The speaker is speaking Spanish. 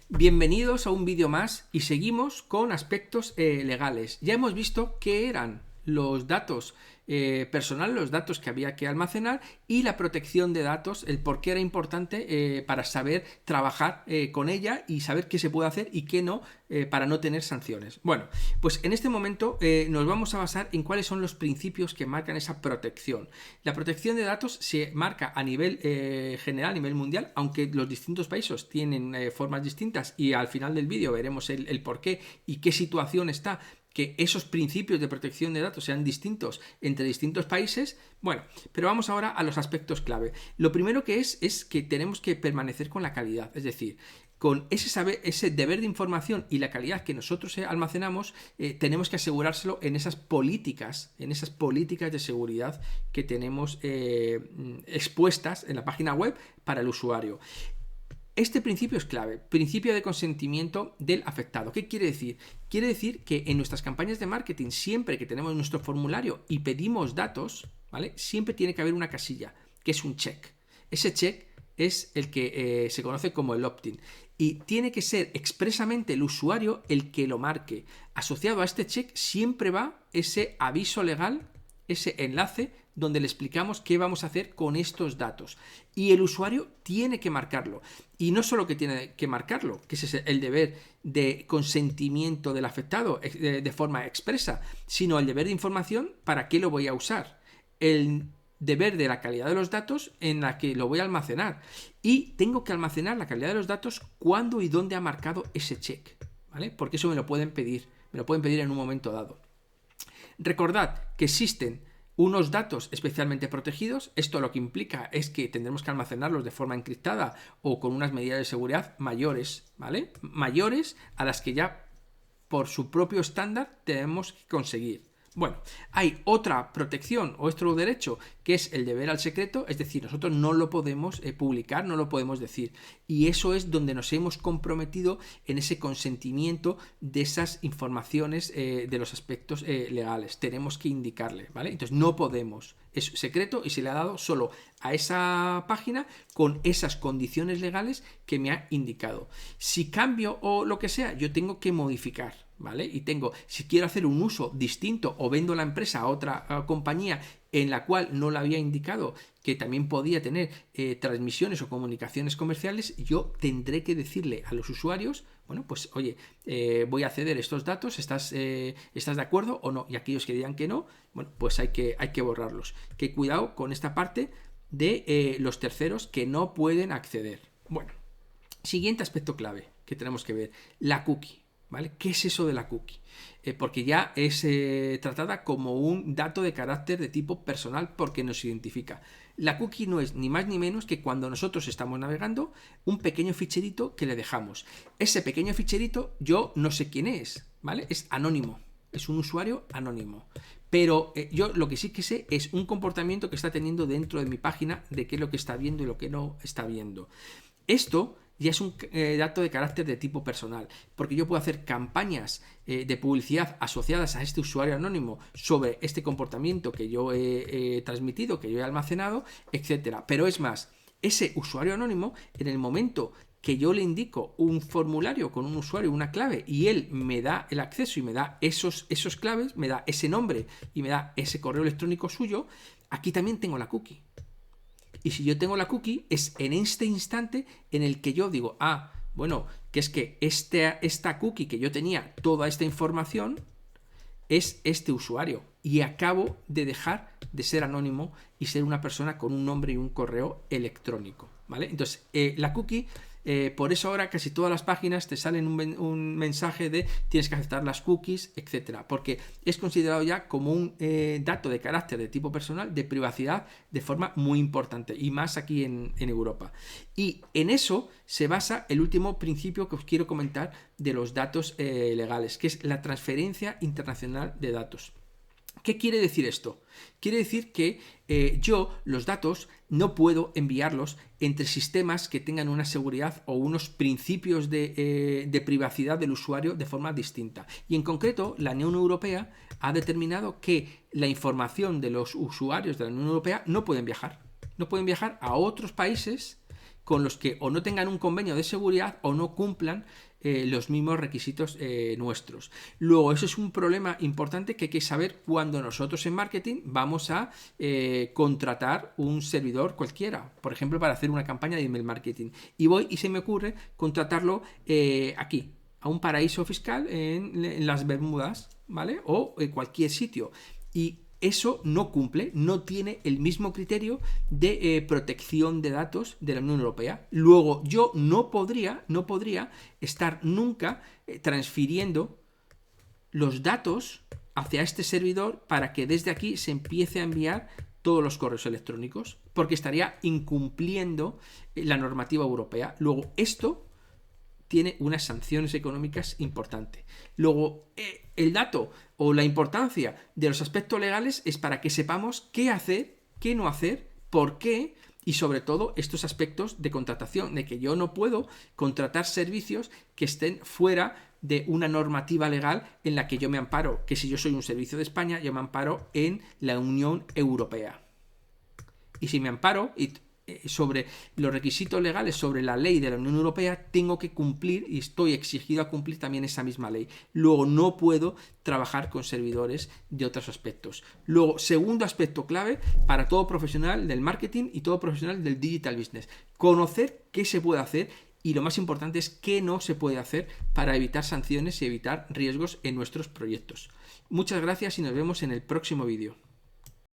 Bienvenidos a un vídeo más y seguimos con aspectos legales. Ya hemos visto qué eran los datos personales, los datos que había que almacenar y la protección de datos, el por qué era importante para saber trabajar con ella y saber qué se puede hacer y qué no para no tener sanciones. Bueno, pues en este momento nos vamos a basar en cuáles son los principios que marcan esa protección. La protección de datos se marca a nivel general, a nivel mundial, aunque los distintos países tienen formas distintas y al final del vídeo veremos el por qué y qué situación está que esos principios de protección de datos sean distintos entre distintos países. Bueno, pero vamos ahora a los aspectos clave. Lo primero que es que tenemos que permanecer con la calidad, es decir, con ese deber de información y la calidad que nosotros almacenamos, tenemos que asegurárselo en esas políticas de seguridad que tenemos expuestas en la página web para el usuario. Este principio es clave, principio de consentimiento del afectado. ¿Qué quiere decir? Quiere decir que en nuestras campañas de marketing, siempre que tenemos nuestro formulario y pedimos datos, ¿vale? Siempre tiene que haber una casilla, que es un check. Ese check es el que se conoce como el opt-in. Y tiene que ser expresamente el usuario el que lo marque. Asociado a este check siempre va ese aviso legal, ese enlace donde le explicamos qué vamos a hacer con estos datos. Y el usuario tiene que marcarlo. Y no solo que tiene que marcarlo, que ese es el deber de consentimiento del afectado de forma expresa, sino el deber de información para qué lo voy a usar. El deber de la calidad de los datos en la que lo voy a almacenar. Y tengo que almacenar la calidad de los datos cuando y dónde ha marcado ese check, ¿vale? Porque eso me lo pueden pedir en un momento dado. Recordad que existen unos datos especialmente protegidos. Esto lo que implica es que tendremos que almacenarlos de forma encriptada o con unas medidas de seguridad mayores, ¿vale? Mayores a las que ya por su propio estándar tenemos que conseguir. Bueno, hay otra protección o otro derecho que es el deber al secreto, es decir, nosotros no lo podemos publicar, no lo podemos decir. Y eso es donde nos hemos comprometido en ese consentimiento de esas informaciones de los aspectos legales. Tenemos que indicarle, ¿vale? Entonces no podemos. Es secreto y se le ha dado solo a esa página con esas condiciones legales que me ha indicado. Si cambio o lo que sea, yo tengo que modificar, ¿vale? Y si quiero hacer un uso distinto o vendo la empresa a otra compañía en la cual no le había indicado que también podía tener transmisiones o comunicaciones comerciales, yo tendré que decirle a los usuarios, bueno, pues oye, voy a ceder estos datos, ¿estás de acuerdo o no? Y aquellos que digan que no, bueno, pues hay que borrarlos. Que cuidado con esta parte de los terceros que no pueden acceder. Bueno, siguiente aspecto clave que tenemos que ver, la cookie. ¿Vale? ¿Qué es eso de la cookie? Porque ya es tratada como un dato de carácter de tipo personal porque nos identifica. La cookie no es ni más ni menos que cuando nosotros estamos navegando un pequeño ficherito que le dejamos. Ese pequeño ficherito yo no sé quién es, ¿vale? Es anónimo, es un usuario anónimo. Pero yo lo que sí que sé es un comportamiento que está teniendo dentro de mi página de qué es lo que está viendo y lo que no está viendo. Esto ya es un dato de carácter de tipo personal, porque yo puedo hacer campañas de publicidad asociadas a este usuario anónimo sobre este comportamiento que yo he transmitido, que yo he almacenado, etcétera. Pero es más, ese usuario anónimo, en el momento que yo le indico un formulario con un usuario, una clave, y él me da el acceso y me da esos claves, me da ese nombre y me da ese correo electrónico suyo, aquí también tengo la cookie. Y si yo tengo la cookie, es en este instante en el que yo digo, bueno, que es que esta cookie que yo tenía, toda esta información, es este usuario. Y acabo de dejar de ser anónimo y ser una persona con un nombre y un correo electrónico, ¿vale? Entonces, la cookie, por eso ahora casi todas las páginas te salen un mensaje de tienes que aceptar las cookies, etcétera, porque es considerado ya como un dato de carácter de tipo personal, de privacidad, de forma muy importante, y más aquí en Europa. Y en eso se basa el último principio que os quiero comentar de los datos legales, que es la transferencia internacional de datos. ¿Qué quiere decir esto? Quiere decir que yo los datos no puedo enviarlos entre sistemas que tengan una seguridad o unos principios de privacidad del usuario de forma distinta. Y en concreto, la Unión Europea ha determinado que la información de los usuarios de la Unión Europea no pueden viajar. No pueden viajar a otros países con los que o no tengan un convenio de seguridad o no cumplan los mismos requisitos nuestros. Luego, eso es un problema importante que hay que saber cuando nosotros en marketing vamos a contratar un servidor cualquiera, por ejemplo, para hacer una campaña de email marketing. Y voy y se me ocurre contratarlo aquí, a un paraíso fiscal en las Bermudas, ¿vale? O en cualquier sitio. Y eso no cumple, no tiene el mismo criterio de protección de datos de la Unión Europea. Luego, yo no podría estar nunca transfiriendo los datos hacia este servidor para que desde aquí se empiece a enviar todos los correos electrónicos, porque estaría incumpliendo la normativa europea. Luego, esto tiene unas sanciones económicas importantes. Luego, el dato o la importancia de los aspectos legales es para que sepamos qué hacer, qué no hacer, por qué, y sobre todo estos aspectos de contratación, de que yo no puedo contratar servicios que estén fuera de una normativa legal en la que yo me amparo, que si yo soy un servicio de España, yo me amparo en la Unión Europea. Y si me amparo sobre los requisitos legales, sobre la ley de la Unión Europea, tengo que cumplir y estoy exigido a cumplir también esa misma ley. Luego, no puedo trabajar con servidores de otros aspectos. Luego, segundo aspecto clave para todo profesional del marketing y todo profesional del digital business: conocer qué se puede hacer y lo más importante es qué no se puede hacer para evitar sanciones y evitar riesgos en nuestros proyectos. Muchas gracias y nos vemos en el próximo vídeo.